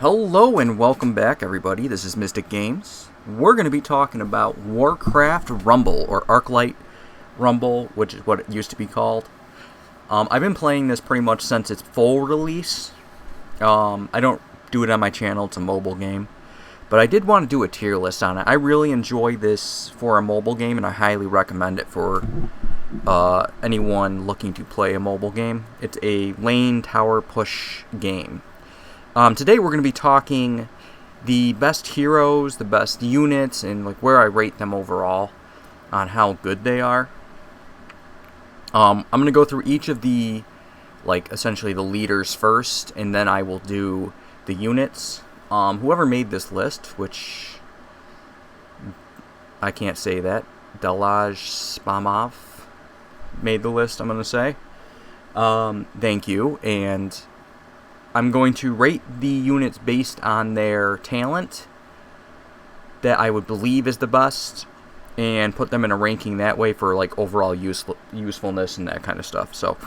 Hello and welcome back, everybody. This is Mystic Games. We're going to be talking about Warcraft Rumble, or Arclight Rumble, which is what it used to be called. I've been playing this pretty much since its full release. I don't do it on my channel, it's a mobile game. But I did want to do a tier list on it. I really enjoy this for a mobile game, and I highly recommend it for anyone looking to play a mobile game. It's a lane tower push game. Today we're going to be talking the best heroes, the best units, and like where I rate them overall on how good they are. I'm going to go through each of the, essentially the leaders first, and then I will do the units. Whoever made this list, which I can't say that, Delaj Spamov made the list, I'm going to say. Thank you, and I'm going to rate the units based on their talent that I would believe is the best, and put them in a ranking that way for overall usefulness and that kind of stuff. So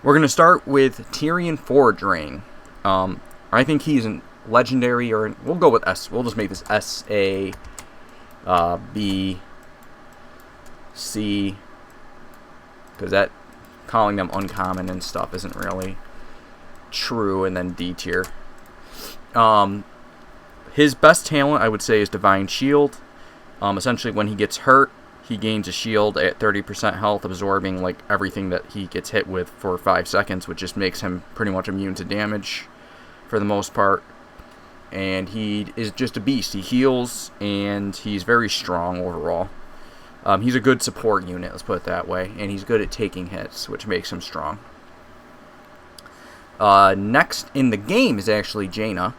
we're going to start with Tyrion Fordrang. I think he's a legendary, or we'll go with S. We'll just make this S, A, B, C, because that calling them uncommon and stuff isn't really true, and then D tier. His best talent, I would say, is Divine Shield. Essentially, when he gets hurt, he gains a shield at 30% health, absorbing everything that he gets hit with for 5 seconds, which just makes him pretty much immune to damage for the most part. And he is just a beast. He heals, and he's very strong overall. He's a good support unit, let's put it that way, and he's good at taking hits, which makes him strong. Next in the game is actually Jaina.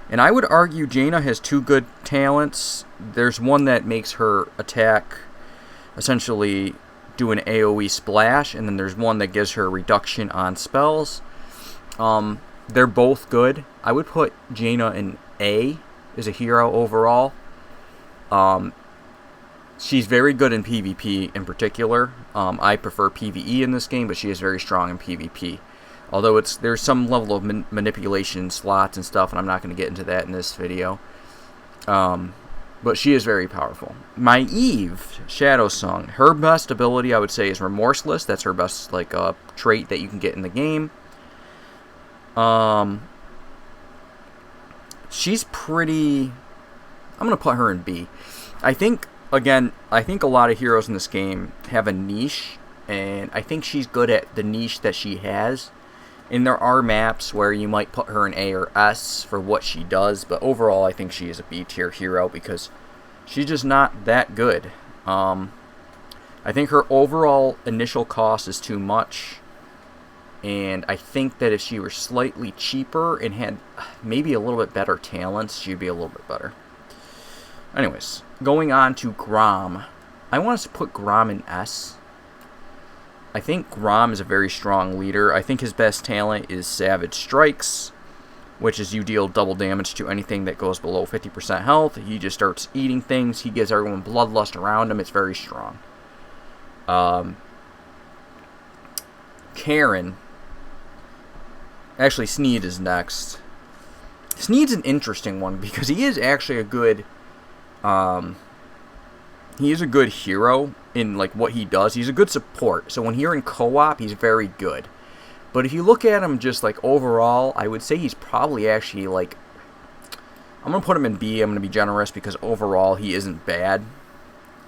And I would argue Jaina has two good talents. There's one that makes her attack essentially do an AoE splash, and then there's one that gives her a reduction on spells. They're both good. I would put Jaina in A as a hero overall. She's very good in PvP in particular. I prefer PvE in this game, but she is very strong in PvP. Although there's some level of manipulation slots and stuff, and I'm not going to get into that in this video. But she is very powerful. Maeve, Shadowsong, her best ability I would say is Remorseless. That's her best trait that you can get in the game. She's pretty. I'm going to put her in B. I think a lot of heroes in this game have a niche, and I think she's good at the niche that she has. And there are maps where you might put her in A or S for what she does, but overall I think she is a B tier hero because she's just not that good. I think her overall initial cost is too much, and I think that if she were slightly cheaper and had maybe a little bit better talents, she'd be a little bit better. Anyways, going on to Grom. I want us to put Grom in S. I think Grom is a very strong leader. I think his best talent is Savage Strikes, which is you deal double damage to anything that goes below 50% health. He just starts eating things. He gives everyone bloodlust around him. It's very strong. Karen. Actually, Sneed is next. Sneed's an interesting one because he is actually a good hero in what he does. He's a good support. So when you're in co-op, he's very good. But if you look at him just overall, I would say he's probably actually I'm going to put him in B. I'm going to be generous because overall he isn't bad.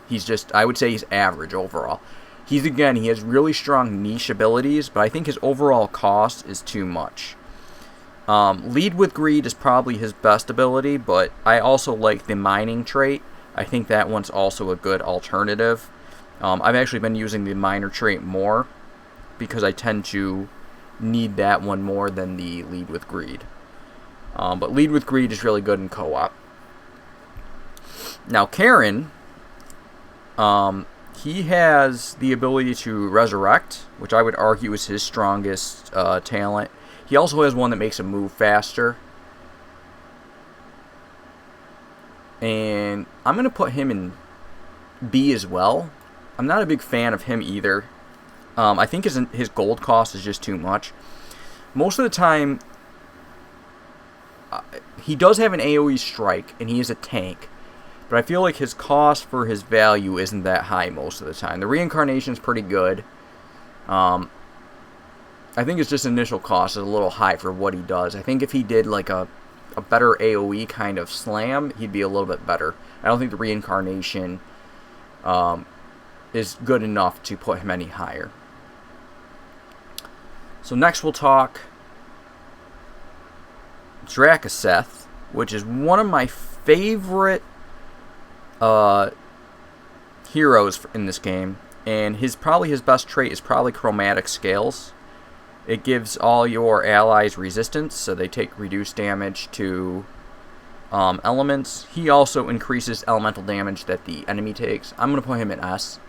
He's just, I would say he's average overall. He has really strong niche abilities, but I think his overall cost is too much. Lead with Greed is probably his best ability, but I also like the mining trait. I think that one's also a good alternative. I've actually been using the miner trait more because I tend to need that one more than the Lead with Greed. But Lead with Greed is really good in co-op. Now Karen, he has the ability to resurrect, which I would argue is his strongest talent. He also has one that makes him move faster. And I'm going to put him in B as well. I'm not a big fan of him either. I think his gold cost is just too much. Most of the time, he does have an AoE strike, and he is a tank. But I feel like his cost for his value isn't that high most of the time. The reincarnation is pretty good. I think it's just initial cost is a little high for what he does. I think if he did like a better AoE kind of slam, he'd be a little bit better. I don't think the reincarnation is good enough to put him any higher. So next we'll talk Drakaseth, which is one of my favorite heroes in this game, and probably his best trait is probably Chromatic Scales. It gives all your allies resistance, so they take reduced damage to elements. He also increases elemental damage that the enemy takes. I'm going to put him in S.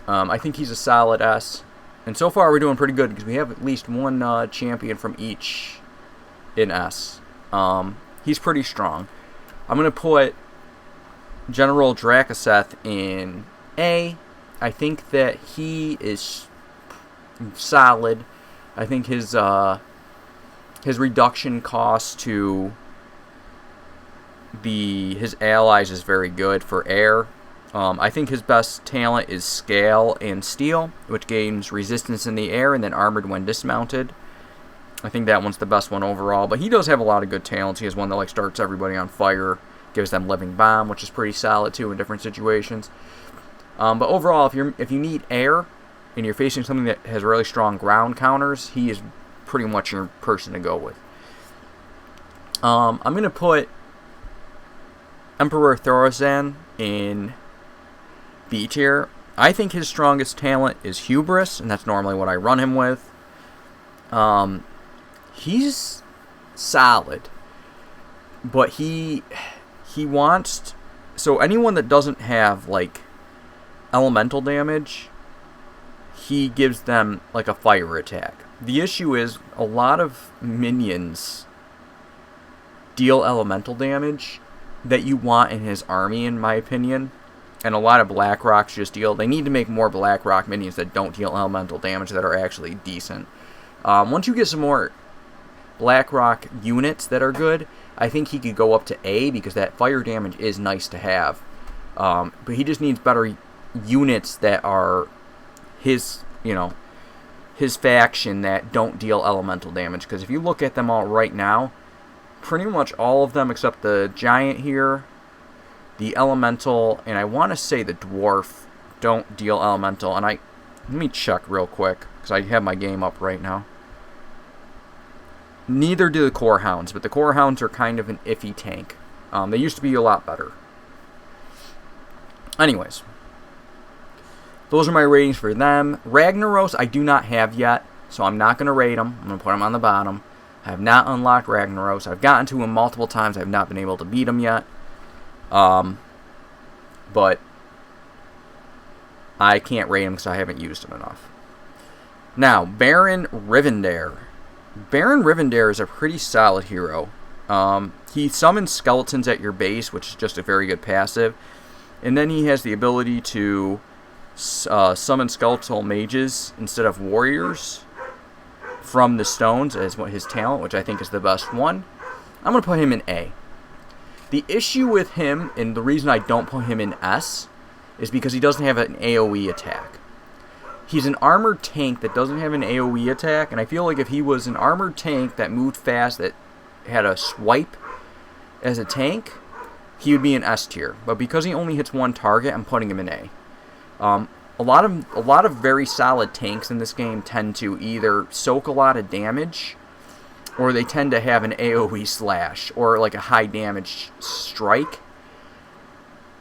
I think he's a solid S. And so far we're doing pretty good because we have at least one champion from each in S. He's pretty strong. I'm going to put General Drakaseth in A. I think that he is solid. I think his reduction cost to his allies is very good for air. I think his best talent is Scale and Steel, which gains resistance in the air and then armored when dismounted. I think that one's the best one overall, but he does have a lot of good talents. He has one that like starts everybody on fire, gives them Living Bomb, which is pretty solid too in different situations. But overall, if you need air and you're facing something that has really strong ground counters, he is pretty much your person to go with. I'm going to put Emperor Thorazan in B tier. I think his strongest talent is Hubris, and that's normally what I run him with. He's solid, but he wants... So anyone that doesn't have, like, elemental damage, he gives them, like, a fire attack. The issue is, a lot of minions deal elemental damage that you want in his army, in my opinion. And a lot of Blackrocks just deal... They need to make more Blackrock minions that don't deal elemental damage that are actually decent. Once you get some more Blackrock units that are good, I think he could go up to A, because that fire damage is nice to have. But he just needs better units that are his faction that don't deal elemental damage. Because if you look at them all right now, pretty much all of them except the giant here, the elemental, and I want to say the dwarf, don't deal elemental. And let me check real quick, because I have my game up right now. Neither do the Core Hounds, but the Core Hounds are kind of an iffy tank. They used to be a lot better. Anyways, those are my ratings for them. Ragnaros I do not have yet, so I'm not going to rate him. I'm going to put him on the bottom. I have not unlocked Ragnaros. I've gotten to him multiple times. I have not been able to beat him yet. But I can't rate him because I haven't used him enough. Now, Baron Rivendare. Baron Rivendare is a pretty solid hero. He summons skeletons at your base, which is just a very good passive. And then he has the ability to summon skeletal mages instead of warriors from the stones as his talent, which I think is the best one. I'm going to put him in A. The issue with him, and the reason I don't put him in S, is because he doesn't have an AoE attack. He's an armored tank that doesn't have an AoE attack, and I feel like if he was an armored tank that moved fast, that had a swipe as a tank, he would be an S tier. But because he only hits one target, I'm putting him in A. A lot of very solid tanks in this game tend to either soak a lot of damage, or they tend to have an AoE slash, or like a high damage strike.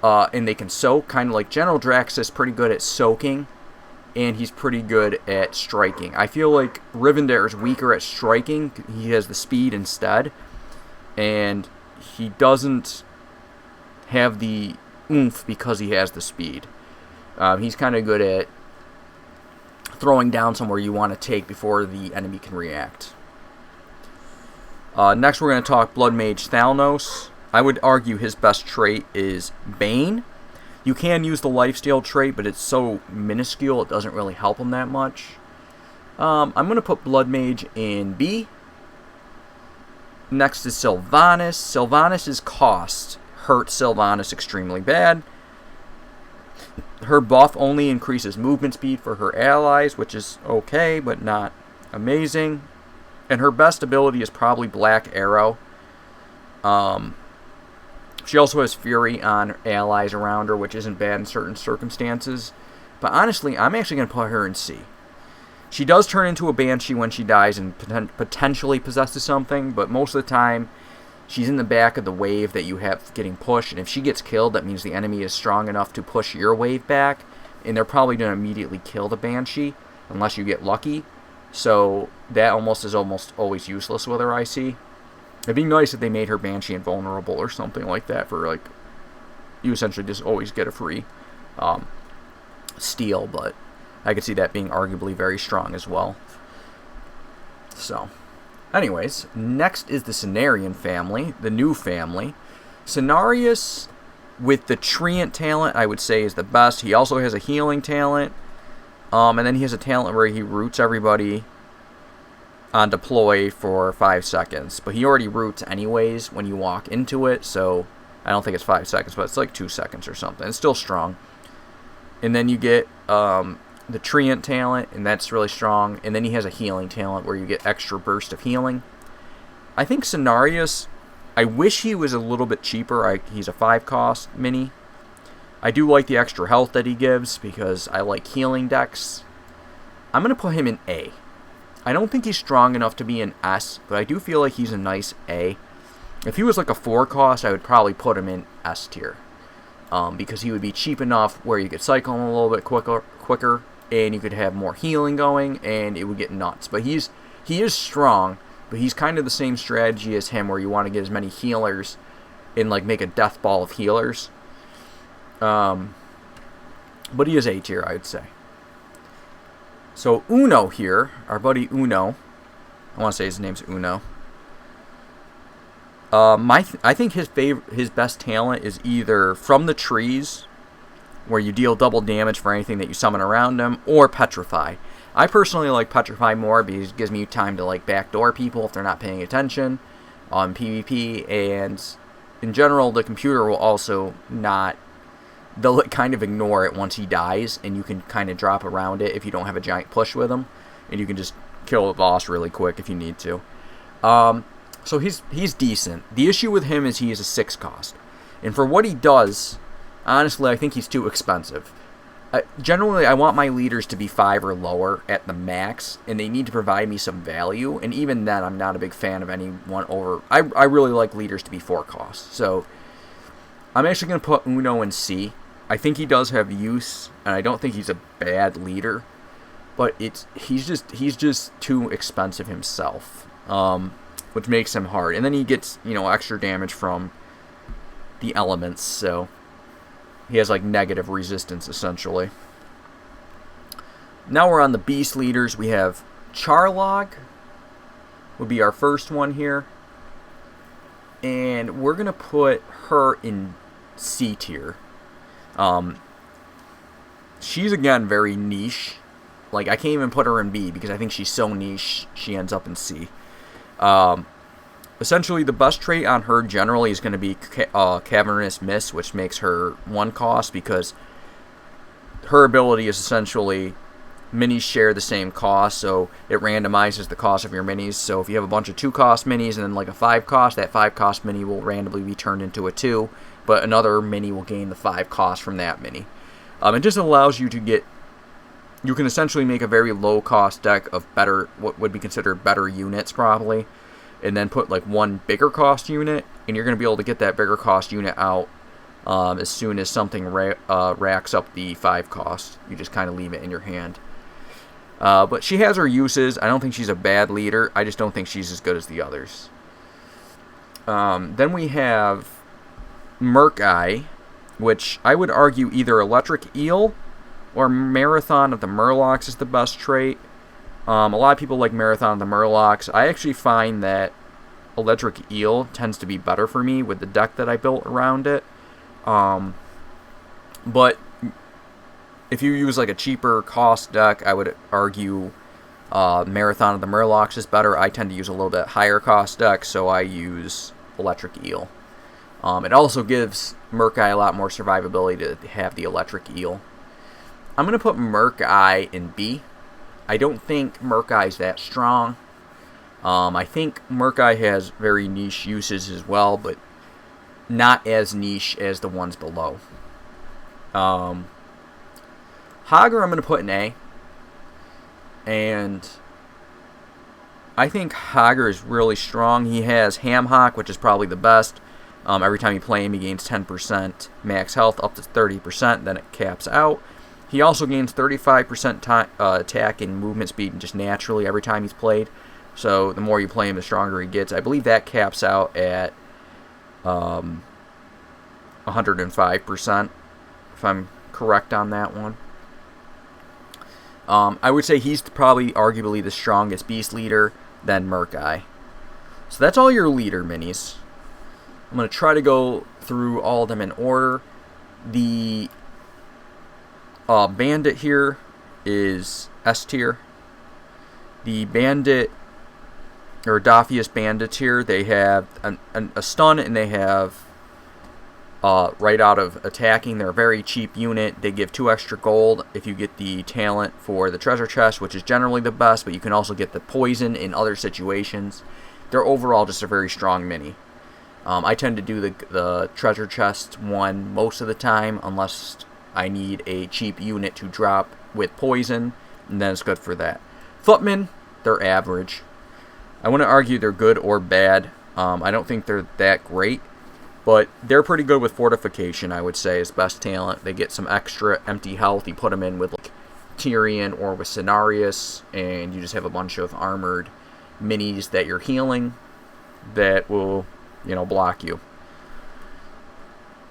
And they can soak, kind of like General Drax is pretty good at soaking, and he's pretty good at striking. I feel like Rivendare is weaker at striking. He has the speed instead, and he doesn't have the oomph because he has the speed. He's kind of good at throwing down somewhere you want to take before the enemy can react. Next we're going to talk Blood Mage Thalnos. I would argue his best trait is Bane. You can use the Lifesteal trait, but it's so minuscule it doesn't really help him that much. I'm going to put Blood Mage in B. Next is Sylvanas. Sylvanas' cost hurts Sylvanas extremely bad. Her buff only increases movement speed for her allies, which is okay, but not amazing. And her best ability is probably Black Arrow. She also has Fury on allies around her, which isn't bad in certain circumstances. But honestly, I'm actually going to put her in C. She does turn into a Banshee when she dies and potentially possesses something, but most of the time, she's in the back of the wave that you have getting pushed, and if she gets killed, that means the enemy is strong enough to push your wave back, and they're probably going to immediately kill the Banshee, unless you get lucky. So that is almost always useless with her, I see. It'd be nice if they made her Banshee invulnerable or something like that for, like, you essentially just always get a free steal, but I could see that being arguably very strong as well. So, anyways, next is the Cenarian family, the new family. Cenarius, with the Treant talent, I would say is the best. He also has a healing talent, and then he has a talent where he roots everybody on deploy for 5 seconds. But he already roots anyways when you walk into it, so I don't think it's 5 seconds, but it's like 2 seconds or something. It's still strong. And then you get the Treant talent, and that's really strong. And then he has a healing talent where you get extra burst of healing. I think Cenarius, I wish he was a little bit cheaper. He's a 5-cost mini. I do like the extra health that he gives because I like healing decks. I'm going to put him in A. I don't think he's strong enough to be an S, but I do feel like he's a nice A. If he was like a 4-cost, I would probably put him in S tier. Because he would be cheap enough where you could cycle him a little bit quicker, and you could have more healing going, and it would get nuts. But he is strong, but he's kind of the same strategy as him, where you want to get as many healers and like make a death ball of healers. But he is A tier, I would say. So Uno here, our buddy Uno, I want to say his name's Uno. I think his best talent is either From the Trees, where you deal double damage for anything that you summon around him, or Petrify. I personally like Petrify more because it gives me time to like backdoor people if they're not paying attention on PvP, and in general the computer will also not, they'll kind of ignore it once he dies, and you can kind of drop around it if you don't have a giant push with him, and you can just kill the boss really quick if you need to. So he's decent. The issue with him is he is a 6-cost. And for what he does, honestly, I think he's too expensive. Generally, I want my leaders to be 5 or lower at the max, and they need to provide me some value. And even then, I'm not a big fan of anyone over. I really like leaders to be 4-cost. So I'm actually going to put Uno in C. I think he does have use, and I don't think he's a bad leader. But he's just too expensive himself. Which makes him hard. And then he gets, extra damage from the elements, so he has, like, negative resistance, essentially. Now we're on the beast leaders. We have Charlog, would be our first one here. And we're going to put her in C tier. She's, again, very niche. Like, I can't even put her in B because I think she's so niche, she ends up in C. Essentially, the best trait on her generally is going to be Cavernous Mist, which makes her 1-cost because her ability is essentially minis share the same cost, so it randomizes the cost of your minis. So if you have a bunch of 2-cost minis and then like a 5-cost, that 5-cost mini will randomly be turned into a 2, but another mini will gain the 5-cost from that mini. It just allows you to get, you can essentially make a very low-cost deck of better, what would be considered better units probably, and then put like one bigger cost unit, and you're going to be able to get that bigger cost unit out as soon as something racks up the 5-cost. You just kind of leave it in your hand. But she has her uses. I don't think she's a bad leader. I just don't think she's as good as the others. Then we have Murk-Eye, which I would argue either Electric Eel or Marathon of the Murlocs is the best trait. A lot of people like Marathon of the Murlocs. I actually find that Electric Eel tends to be better for me with the deck that I built around it. But if you use like a cheaper cost deck, I would argue Marathon of the Murlocs is better. I tend to use a little bit higher cost deck, so I use Electric Eel. It also gives Murk-Eye a lot more survivability to have the Electric Eel. I'm going to put Murk-Eye in B. I don't think Murk-Eye is that strong. I think Murk-Eye has very niche uses as well, but not as niche as the ones below. Hogger I'm going to put in A. And I think Hogger is really strong. He has Ham Hock, which is probably the best. Every time you play him, he gains 10% max health up to 30%, then it caps out. He also gains 35% attack and movement speed just naturally every time he's played. So the more you play him, the stronger he gets. I believe that caps out at 105%, if I'm correct on that one. I would say he's probably arguably the strongest beast leader, then Murk-Eye. So that's all your leader minis. I'm going to try to go through all of them in order. The bandit here is S tier. The bandit, or Dophius bandits here, they have a stun and they have right out of attacking. They're a very cheap unit. They give 2 extra gold if you get the talent for the treasure chest, which is generally the best, but you can also get the poison in other situations. They're overall just a very strong mini. I tend to do the treasure chest one most of the time, unless I need a cheap unit to drop with poison, and then it's good for that. Footmen, they're average. I wouldn't argue they're good or bad. I don't think they're that great. But they're pretty good with Fortification, I would say, is best talent. They get some extra empty health. You put them in with like Tyrion or with Cenarius, and you just have a bunch of armored minis that you're healing that will, block you.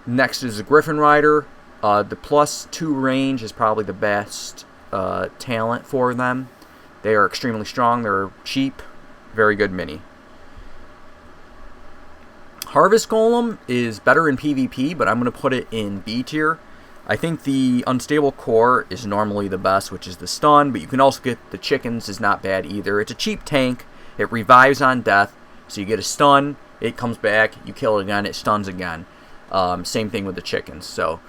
Next is the Griffin Rider. The +2 range is probably the best talent for them. They are extremely strong. They're cheap. Very good mini. Harvest Golem is better in PvP, but I'm going to put it in B tier. I think the Unstable Core is normally the best, which is the stun, but you can also get the Chickens is not bad either. It's a cheap tank. It revives on death, so you get a stun, it comes back, you kill it again, it stuns again. Same thing with the Chickens. So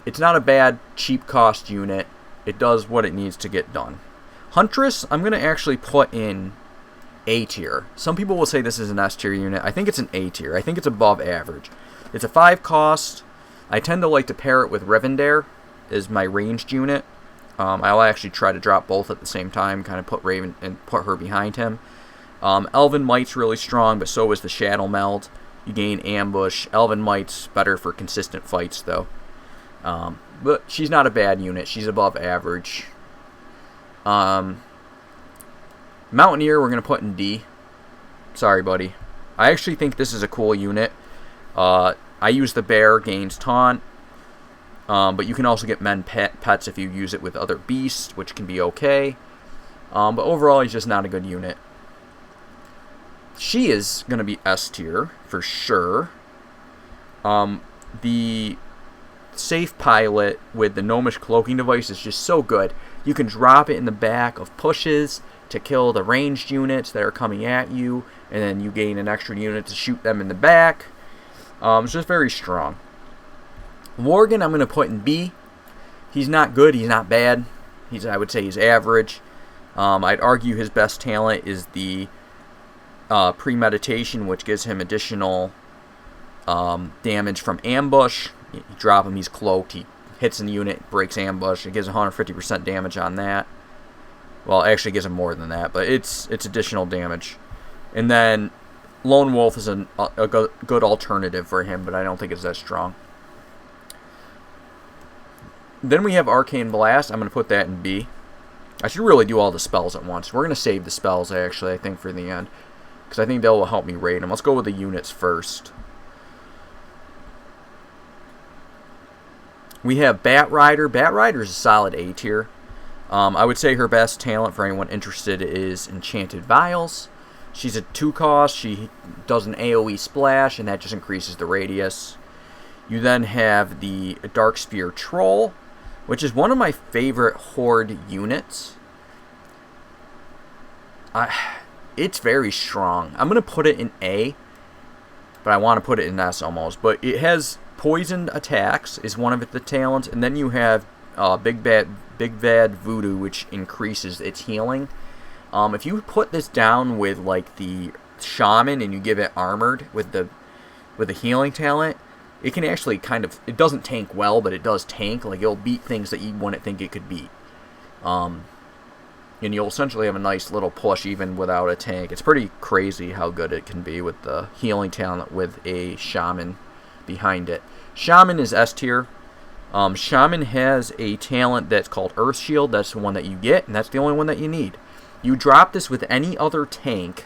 it's not a bad cheap cost unit. It does what it needs to get done. Huntress, I'm going to actually put in A tier. Some people will say this is an S tier unit. I think it's an A tier. I think it's above average. It's a 5 cost. I tend to like to pair it with Rivendare as my ranged unit. I'll actually try to drop both at the same time, kind of put Raven and put her behind him. Elven Might's really strong, but so is the Shadow Meld. You gain ambush. Elven Might's better for consistent fights though. But she's not a bad unit. She's above average. Mountaineer, we're going to put in D. Sorry, buddy. I actually think this is a cool unit. I use the bear, gains taunt. But you can also get men pets if you use it with other beasts, which can be okay. But overall, he's just not a good unit. She is going to be S tier, for sure. The safe pilot with the gnomish cloaking device is just so good. You can drop it in the back of pushes to kill the ranged units that are coming at you, and then you gain an extra unit to shoot them in the back. It's just very strong. Worgen I'm going to put in B. He's not good, he's not bad. I would say he's average. I'd argue his best talent is the premeditation, which gives him additional damage from ambush. You drop him, he's cloaked, he hits an unit, breaks ambush, it gives 150% damage on that. Well, it actually gives him more than that, but it's additional damage. And then Lone Wolf is a good alternative for him, but I don't think it's that strong. Then we have Arcane Blast. I'm going to put that in B. I should really do all the spells at once. We're going to save the spells, actually, I think, for the end, because I think that will help me rate them. Let's go with the units first. We have Bat Rider. Bat Rider is a solid A tier. I would say her best talent for anyone interested is Enchanted Vials. She's a 2 cost. She does an AoE splash, and that just increases the radius. You then have the Dark Spear Troll, which is one of my favorite Horde units. It's very strong. I'm going to put it in A, but I want to put it in S almost. But it has poisoned attacks is one of the talents, and then you have Big Bad Voodoo, which increases its healing. If you put this down with like the Shaman and you give it armored with the healing talent, it can actually it doesn't tank well, but it does tank. Like, it'll beat things that you wouldn't think it could beat. And you'll essentially have a nice little push even without a tank. It's pretty crazy how good it can be with the healing talent with a Shaman behind it. Shaman is S tier. Shaman has a talent that's called Earth Shield. That's the one that you get, and that's the only one that you need. You drop this with any other tank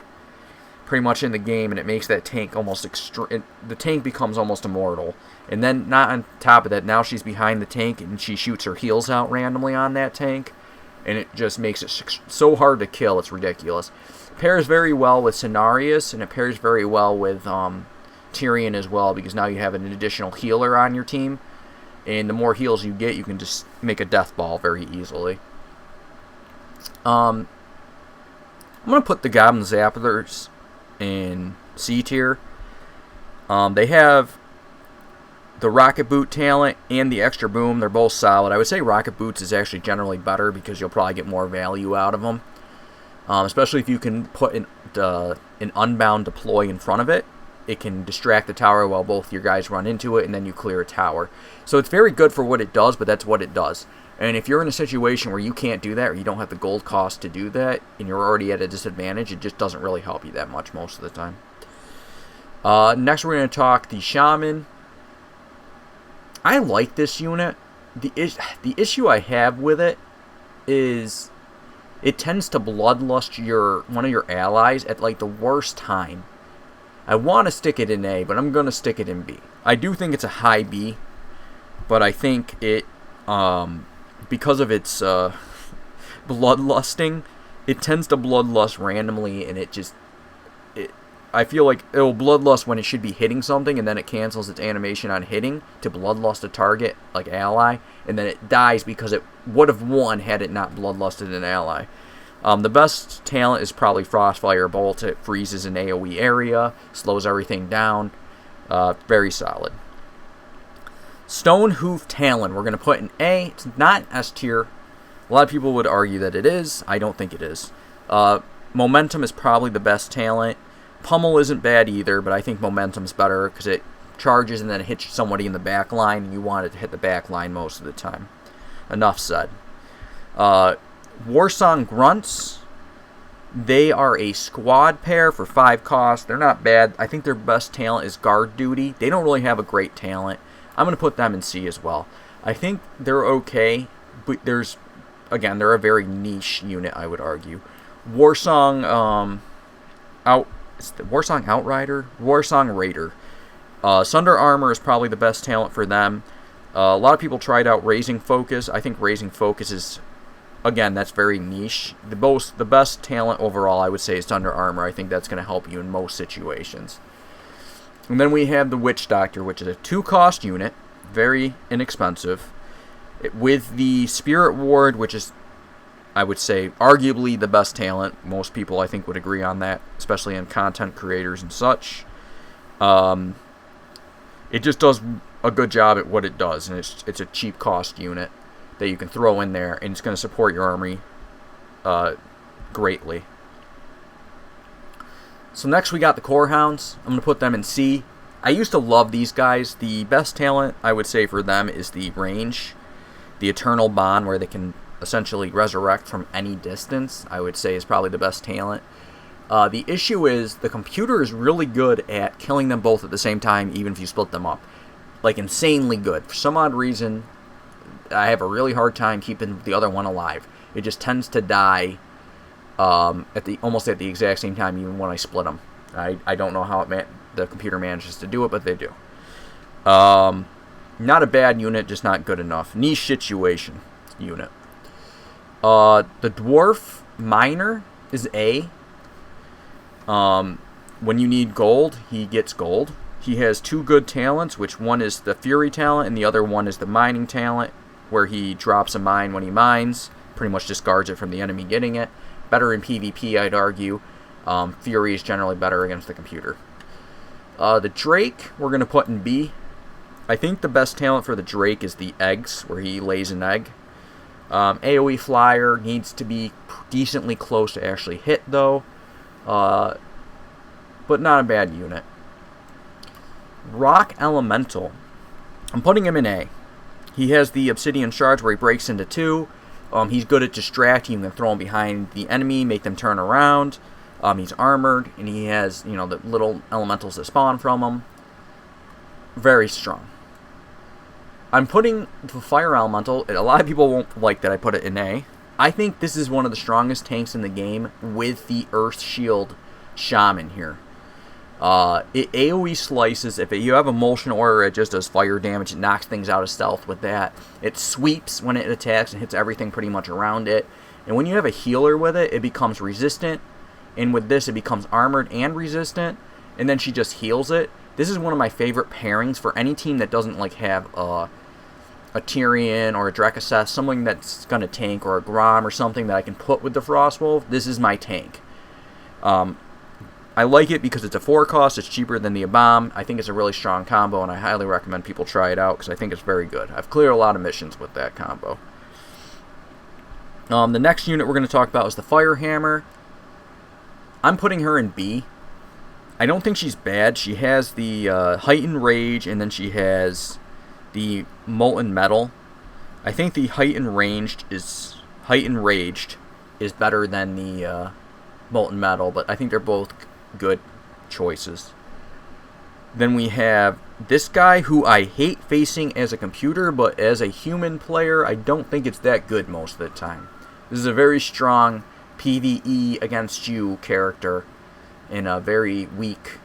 pretty much in the game, and it makes that tank almost the tank becomes almost immortal. And then, not on top of that, now she's behind the tank, and she shoots her heals out randomly on that tank. And it just makes it so hard to kill, it's ridiculous. It pairs very well with Cenarius, and it pairs very well with Tyrion as well, because now you have an additional healer on your team. And the more heals you get, you can just make a death ball very easily. I'm going to put the Goblin Zapplers in C tier. They have the Rocket Boot talent and the Extra Boom. They're both solid. I would say Rocket Boots is actually generally better because you'll probably get more value out of them. Especially if you can put an Unbound Deploy in front of it. It can distract the tower while both your guys run into it, and then you clear a tower. So it's very good for what it does, but that's what it does. And if you're in a situation where you can't do that, or you don't have the gold cost to do that, and you're already at a disadvantage, it just doesn't really help you that much most of the time. Next we're going to talk the Shaman. I like this unit. The issue I have with it is it tends to bloodlust one of your allies at like the worst time. I want to stick it in A, but I'm going to stick it in B. I do think it's a high B, but I think it, because of its bloodlusting, it tends to bloodlust randomly, and I feel like it will bloodlust when it should be hitting something, and then it cancels its animation on hitting to bloodlust a target, like ally, and then it dies because it would have won had it not bloodlusted an ally. The best talent is probably Frostfire Bolt. It freezes an AoE area, slows everything down. Very solid. Stone Hoof Talon, we're going to put in A. It's not S tier. A lot of people would argue that it is. I don't think it is. Momentum is probably the best talent. Pummel isn't bad either, but I think Momentum's better because it charges and then it hits somebody in the back line, and you want it to hit the back line most of the time. Enough said. Warsong Grunts, they are a squad pair for 5 cost. They're not bad. I think their best talent is Guard Duty. They don't really have a great talent. I'm going to put them in C as well. I think they're okay, but they're a very niche unit, I would argue. Warsong Outrider? Warsong Raider. Sunder Armor is probably the best talent for them. A lot of people tried out Raising Focus. I think Raising Focus is, again, that's very niche. The best talent overall, I would say, is Sunder Armor. I think that's going to help you in most situations. And then we have the Witch Doctor, which is a 2-cost unit, very inexpensive, with the Spirit Ward, which is, I would say, arguably the best talent. Most people, I think, would agree on that, especially in content creators and such. It just does a good job at what it does, and it's a cheap cost unit that you can throw in there, and it's going to support your army greatly. So next we got the Core Hounds. I'm going to put them in C. I used to love these guys. The best talent, I would say, for them is the range. The Eternal Bond, where they can essentially resurrect from any distance, I would say is probably the best talent. The issue is the computer is really good at killing them both at the same time, even if you split them up. Like, insanely good. For some odd reason, I have a really hard time keeping the other one alive. It just tends to die almost at the exact same time, even when I split them. I don't know how the computer manages to do it, but they do. Not a bad unit, just not good enough. Niche situation unit. The Dwarf Miner is A. When you need gold, he gets gold. He has 2 good talents, which one is the Fury talent, and the other one is the Mining talent, where he drops a mine when he mines, pretty much discards it from the enemy getting it. better in PvP, I'd argue. Fury is generally better against the computer. The Drake, we're going to put in B. I think the best talent for the Drake is the eggs, where he lays an egg. AoE Flyer needs to be decently close to actually hit, though. But not a bad unit. Rock Elemental. I'm putting him in A. He has the Obsidian Shards where he breaks into two. He's good at distracting. You can throw him behind the enemy, make them turn around. He's armored, and he has, the little elementals that spawn from him. Very strong. I'm putting the Fire Elemental. A lot of people won't like that I put it in A. I think this is one of the strongest tanks in the game with the Earth Shield Shaman here. It AoE slices. If you have a motion order, it just does fire damage. It knocks things out of stealth with that. It sweeps when it attacks and hits everything pretty much around it. And when you have a healer with it, it becomes resistant. And with this, it becomes armored and resistant. And then she just heals it. This is one of my favorite pairings for any team that doesn't have a Tyrion or a Drekaseth, something that's going to tank, or a Grom or something that I can put with the Frostwolf. This is my tank. I like it because it's a 4 cost, it's cheaper than the Abam. I think it's a really strong combo, and I highly recommend people try it out because I think it's very good. I've cleared a lot of missions with that combo. The next unit we're going to talk about is the Firehammer. I'm putting her in B. I don't think she's bad. She has the Heightened Rage, and then she has the Molten Metal. I think the Heightened Raged is better than the Molten Metal, but I think they're both good choices. Then we have this guy who I hate facing as a computer, but as a human player, I don't think it's that good most of the time. This is a very strong PvE against you character and a very weak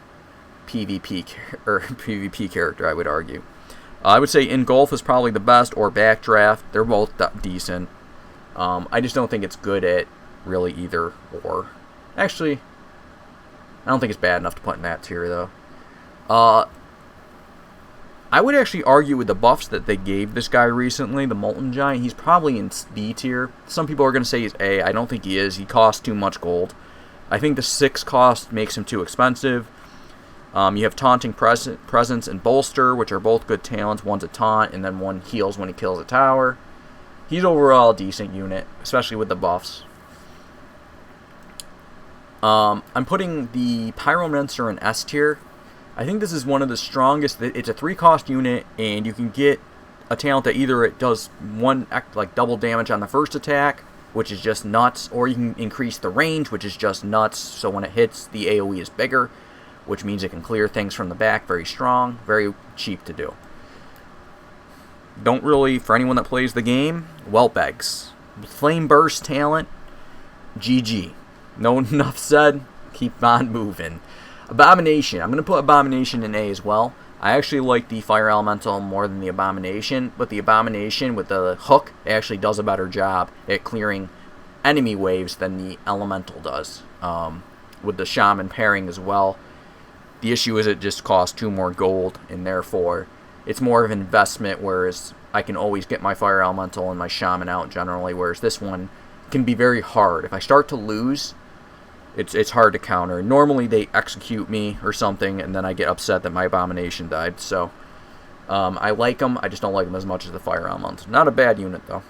PvP character, I would argue. I would say Engulf is probably the best, or Backdraft. They're both decent. I just don't think it's good at really either or. Actually, I don't think it's bad enough to put in that tier, though. I would actually argue with the buffs that they gave this guy recently, the Molten Giant, he's probably in B tier. Some people are going to say he's A. I don't think he is. He costs too much gold. I think the 6 cost makes him too expensive. You have Taunting Presence and Bolster, which are both good talents. One's a taunt, and then one heals when he kills a tower. He's overall a decent unit, especially with the buffs. I'm putting the Pyromancer in S tier. I think this is one of the strongest. It's a 3-cost unit, and you can get a talent that either it does double damage on the first attack, which is just nuts, or you can increase the range, which is just nuts. So when it hits, the AoE is bigger, which means it can clear things from the back. Very strong, very cheap to do. Don't really, for anyone that plays the game, Whelp Eggs. Flame Burst talent, GG. No enough said, keep on moving. Abomination. I'm going to put Abomination in A as well. I actually like the Fire Elemental more than the Abomination, but the Abomination with the hook actually does a better job at clearing enemy waves than the Elemental does. With the Shaman pairing as well. The issue is it just costs 2 more gold, and therefore it's more of an investment, whereas I can always get my Fire Elemental and my Shaman out generally, whereas this one can be very hard. If I start to lose, it's hard to counter. Normally they execute me or something, and then I get upset that my Abomination died. So I like them. I just don't like them as much as the Fire Elemental. Not a bad unit, though.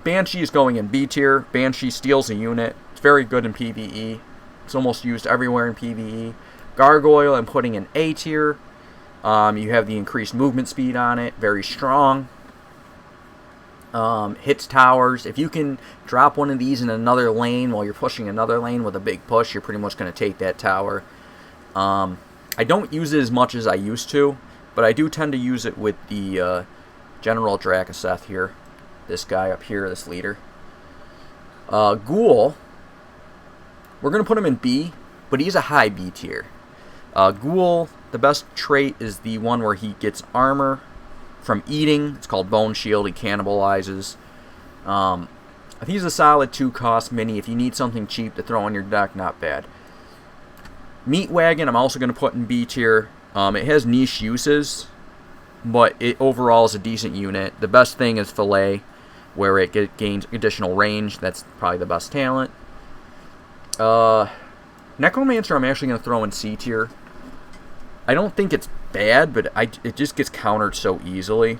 Banshee is going in B tier. Banshee steals a unit. It's very good in PvE. It's almost used everywhere in PvE. Gargoyle I'm putting in A tier. You have the increased movement speed on it. Very strong. Hits towers. If you can drop one of these in another lane while you're pushing another lane with a big push, you're pretty much going to take that tower. I don't use it as much as I used to, but I do tend to use it with the General Drakaseth here. This guy up here, this leader. Ghoul, we're going to put him in B, but he's a high B tier. Ghoul, the best trait is the one where he gets armor from eating. It's called Bone Shield. He cannibalizes. I think he's a solid 2-cost mini. If you need something cheap to throw on your deck, not bad. Meat Wagon, I'm also going to put in B tier. It has niche uses, but it overall is a decent unit. The best thing is Fillet, where it gains additional range. That's probably the best talent. Necromancer I'm actually going to throw in C tier. I don't think it's bad, but it just gets countered so easily.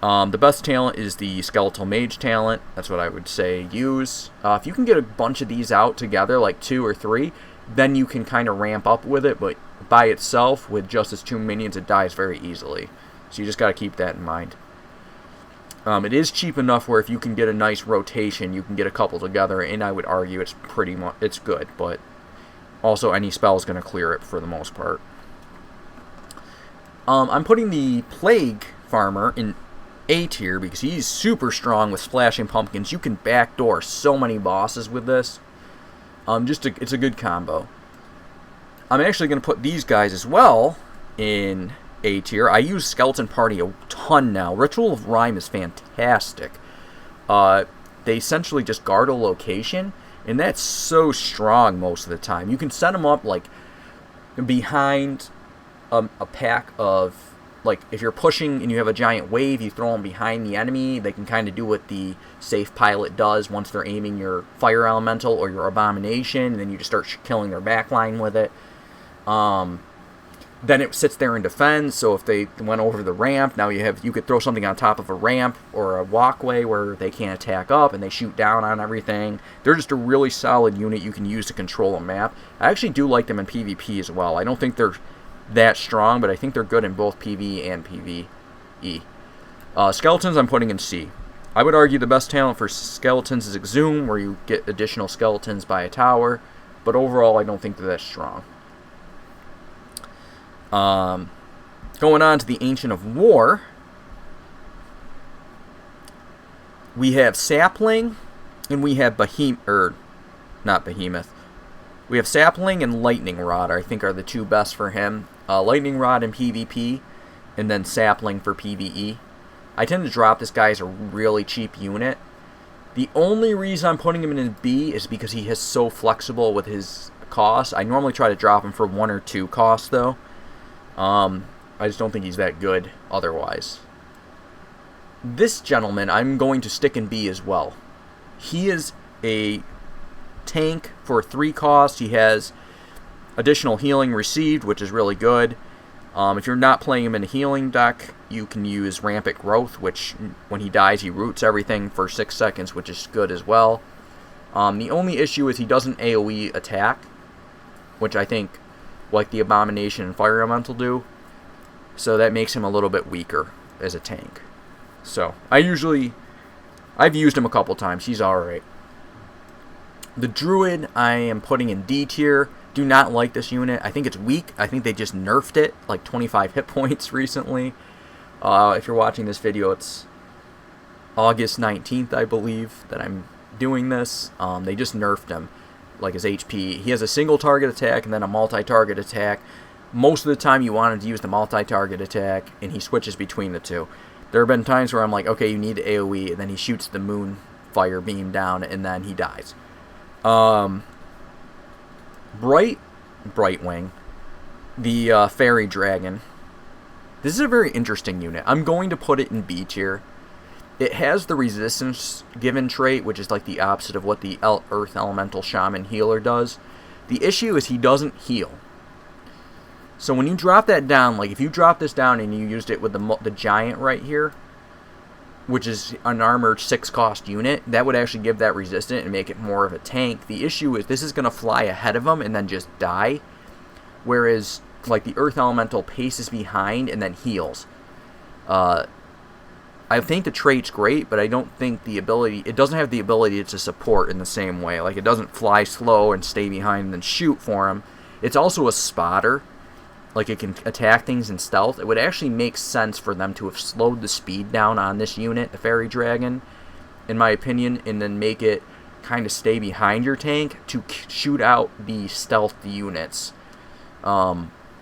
The best talent is the Skeletal Mage talent. That's what I would say use. If you can get a bunch of these out together, like 2 or 3, then you can kind of ramp up with it, but by itself, with just its 2 minions, it dies very easily. So you just got to keep that in mind. It is cheap enough where if you can get a nice rotation, you can get a couple together, and I would argue it's good, but also any spell is going to clear it for the most part. I'm putting the Plague Farmer in A tier because he's super strong with Splashing Pumpkins. You can backdoor so many bosses with this. It's a good combo. I'm actually going to put these guys as well in A tier. I use Skeleton Party a ton now. Ritual of Rhyme is fantastic. They essentially just guard a location, and that's so strong most of the time. You can set them up like behind a pack of, like, if you're pushing and you have a giant wave, you throw them behind the enemy. They can kind of do what the Safe Pilot does once they're aiming your Fire Elemental or your Abomination, and then you just start killing their backline with it. Then it sits there and defends, so if they went over the ramp, now you could throw something on top of a ramp or a walkway where they can't attack up, and they shoot down on everything. They're just a really solid unit you can use to control a map. I actually do like them in PvP as well. I don't think they're that strong, but I think they're good in both PvE and PvE. Skeletons I'm putting in C. I would argue the best talent for skeletons is Exhume, where you get additional skeletons by a tower, but overall I don't think they're that strong. Going on to the Ancient of War, we have Sapling, and we have not Behemoth. We have Sapling and Lightning Rod, I think, are the two best for him. Lightning Rod in PvP, and then Sapling for PvE. I tend to drop this guy as a really cheap unit. The only reason I'm putting him in B is because he is so flexible with his cost. I normally try to drop him for 1 or 2 costs, though. I just don't think he's that good otherwise. This gentleman, I'm going to stick in B as well. He is a tank for 3 costs. He has additional healing received, which is really good. If you're not playing him in a healing deck, you can use Rampant Growth, which when he dies, he roots everything for 6 seconds, which is good as well. The only issue is he doesn't AoE attack, which I think, like the Abomination and Fire Elemental do, so that makes him a little bit weaker as a tank. So, I've used him a couple times. He's alright. The Druid I am putting in D tier. Do not like this unit. I think it's weak. I think they just nerfed it, like 25 hit points recently. If you're watching this video, it's August 19th, I believe, that I'm doing this. They just nerfed him, like his HP. He has a single target attack and then a multi-target attack. Most of the time you wanted to use the multi-target attack, and he switches between the two. There have been times where I'm like, okay, you need AoE, and then he shoots the moon fire beam down, and then he dies. Brightwing, the Fairy Dragon. This is a very interesting unit. I'm going to put it in B tier. It has the resistance given trait, which is like the opposite of what the Earth Elemental Shaman Healer does. The issue is he doesn't heal. So when you drop that down, like if you drop this down and you used it with the Giant right here, which is an armored 6-cost unit, that would actually give that resistant and make it more of a tank. The issue is this is going to fly ahead of him and then just die, whereas like the Earth Elemental paces behind and then heals. I think the trait's great, but I don't think it doesn't have the ability to support in the same way. Like, it doesn't fly slow and stay behind and then shoot for him. It's also a spotter. Like, it can attack things in stealth. It would actually make sense for them to have slowed the speed down on this unit, the Fairy Dragon, in my opinion, and then make it kind of stay behind your tank to shoot out the stealth units.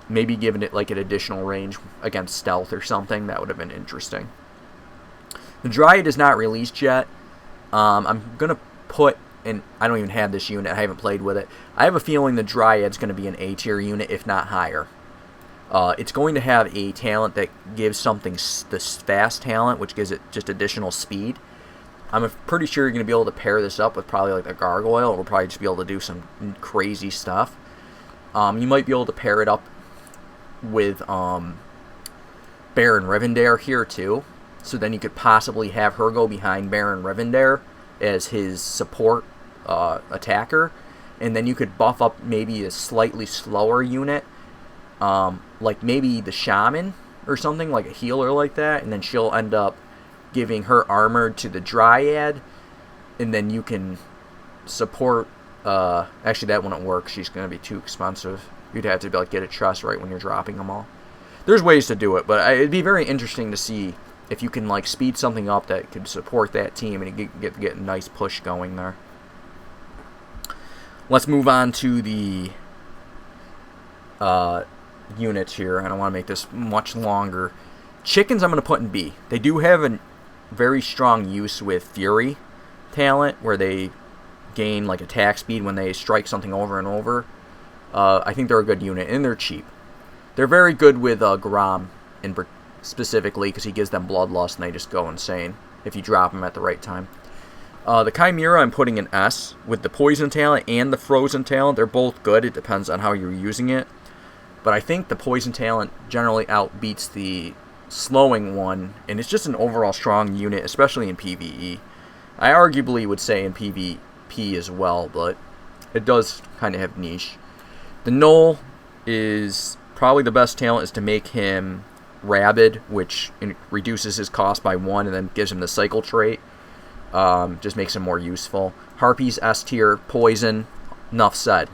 Maybe giving it like an additional range against stealth or something. That would have been interesting. The Dryad is not released yet. I'm going to put, and I don't even have this unit. I haven't played with it. I have a feeling the Dryad's going to be an A tier unit, if not higher. It's going to have a talent that gives something the fast talent, which gives it just additional speed. I'm pretty sure you're going to be able to pair this up with probably like a gargoyle. Or we'll probably just be able to do some crazy stuff. You might be able to pair it up with Baron Rivendare here too. So then you could possibly have her go behind Baron Rivendare as his support attacker. And then you could buff up maybe a slightly slower unit. Like maybe the Shaman or something, like a healer like that. And then she'll end up giving her armor to the Dryad. And then you can support... actually, that wouldn't work. She's going to be too expensive. You'd have to like get a trust right when you're dropping them all. There's ways to do it, but it'd be very interesting to see if you can like speed something up that could support that team and get a nice push going there. Let's move on to the units here. I don't want to make this much longer. Chickens I'm going to put in B. They do have a very strong use with Fury talent where they gain like attack speed when they strike something over and over. I think they're a good unit, and they're cheap. They're very good with Grom specifically because he gives them Bloodlust and they just go insane if you drop them at the right time. The Chimera I'm putting in S with the Poison talent and the Frozen talent. They're both good. It depends on how you're using it. But I think the Poison talent generally outbeats the Slowing one, and it's just an overall strong unit, especially in PvE. I arguably would say in PvP as well, but it does kind of have niche. The Gnoll is probably the best talent is to make him rabid, which reduces his cost by 1 and then gives him the cycle trait. Just makes him more useful. Harpies S tier, poison, enough said.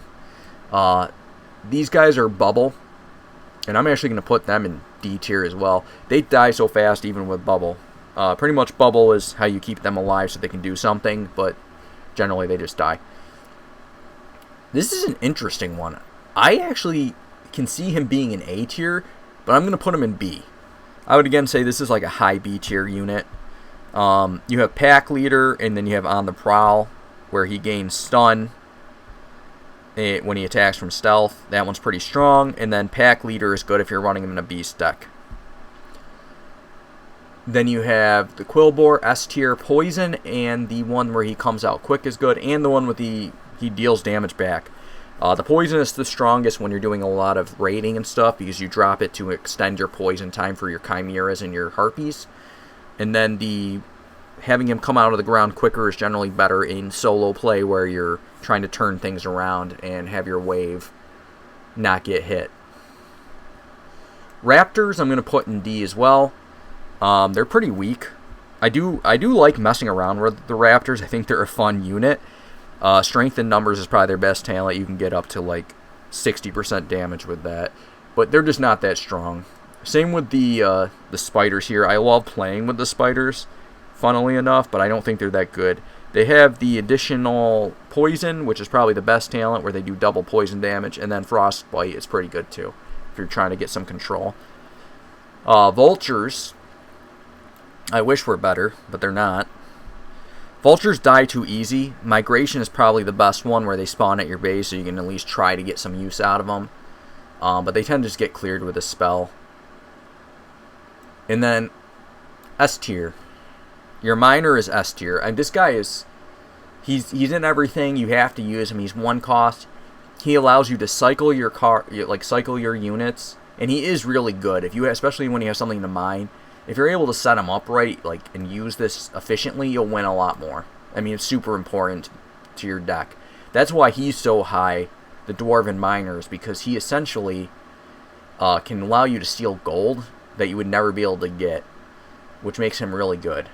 These guys are bubble, and I'm actually going to put them in D tier as well. They die so fast even with bubble. Pretty much bubble is how you keep them alive so they can do something, but generally they just die. This is an interesting one. I actually can see him being in A tier, but I'm going to put him in B. I would again say this is like a high B tier unit. You have Pack Leader, and then you have On the Prowl, where he gains stun when he attacks from stealth. That one's pretty strong. And then Pack Leader is good if you're running him in a beast deck. Then you have the Quillbore, S tier, poison, and the one where he comes out quick is good, and the one with he deals damage back. The poison is the strongest when you're doing a lot of raiding and stuff because you drop it to extend your poison time for your chimeras and your harpies. And then having him come out of the ground quicker is generally better in solo play where you're trying to turn things around and have your wave not get hit. Raptors I'm going to put in D as well. They're pretty weak. I do like messing around with the Raptors. I think they're a fun unit. Strength in numbers is probably their best talent. You can get up to like 60% damage with that. But they're just not that strong. Same with the spiders here. I love playing with the spiders, funnily enough, but I don't think they're that good. They have the additional poison, which is probably the best talent, where they do double poison damage, and then frostbite is pretty good too, if you're trying to get some control. Vultures, I wish were better, but they're not. Vultures die too easy. Migration is probably the best one, where they spawn at your base, so you can at least try to get some use out of them. But they tend to just get cleared with a spell. And then S tier. Your miner is S tier. And this guy is... He's in everything. You have to use him. He's 1 cost. He allows you to cycle your cycle your units. And he is really good, especially when you have something to mine. If you're able to set him up right, and use this efficiently, you'll win a lot more. I mean, it's super important to your deck. That's why he's so high, the Dwarven Miners, because he essentially can allow you to steal gold that you would never be able to get, which makes him really good.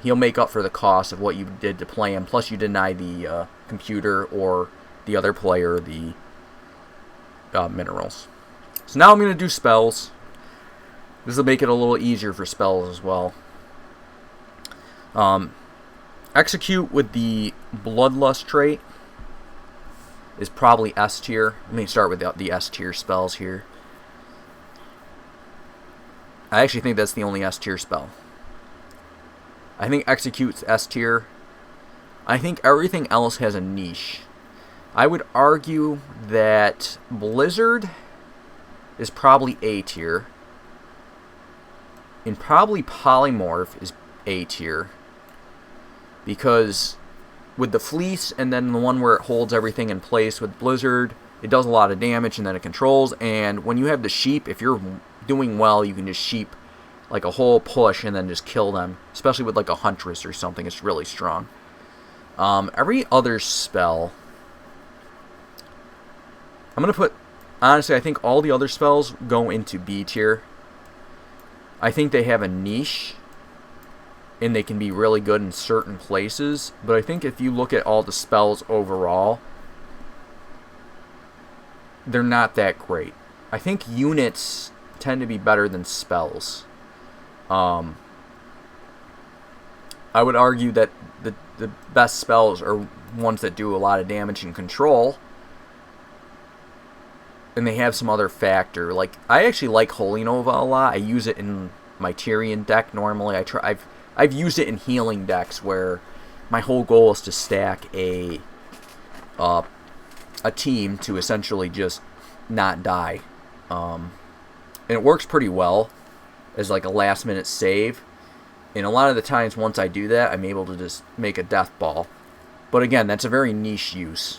He'll make up for the cost of what you did to play him, plus you deny the computer or the other player the minerals. So now I'm going to do spells. This will make it a little easier for spells as well. Execute with the Bloodlust trait is probably S tier. Let me start with the S tier spells here. I actually think that's the only S tier spell. I think Execute's S tier. I think everything else has a niche. I would argue that Blizzard is probably A tier. And probably Polymorph is A tier. because with the Fleece and then the one where it holds everything in place with Blizzard, it does a lot of damage and then it controls. And when you have the sheep, if you're doing well, you can just sheep like a whole push and then just kill them, especially with like a Huntress or something. It's really strong. Every other spell, I'm going to put, honestly, I think all the other spells go into B tier. I think they have a niche, and they can be really good in certain places. But I think if you look at all the spells overall, they're not that great. I think units tend to be better than spells. I would argue that the best spells are ones that do a lot of damage and control, and they have some other factor. Like, I actually like Holy Nova a lot. I use it in my Tyrion deck normally. I've used it in healing decks where my whole goal is to stack a team to essentially just not die. And it works pretty well as like a last minute save. And a lot of the times once I do that, I'm able to just make a death ball. But again, that's a very niche use.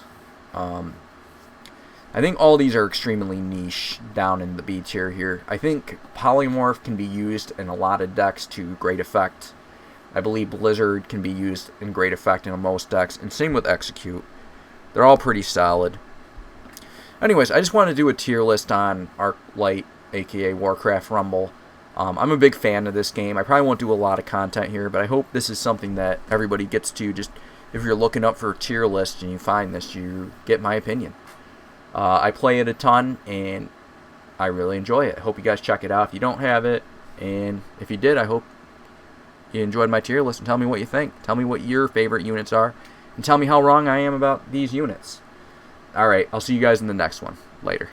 I think all these are extremely niche down in the B tier here. I think Polymorph can be used in a lot of decks to great effect. I believe Blizzard can be used in great effect in most decks. And same with Execute. They're all pretty solid. Anyways, I just want to do a tier list on Arclight, aka Warcraft Rumble. I'm a big fan of this game. I probably won't do a lot of content here, but I hope this is something that everybody gets to. Just if you're looking up for a tier list and you find this, you get my opinion. I play it a ton, and I really enjoy it. I hope you guys check it out if you don't have it. And if you did, I hope you enjoyed my tier list, and tell me what you think. Tell me what your favorite units are, and tell me how wrong I am about these units. Alright, I'll see you guys in the next one. Later.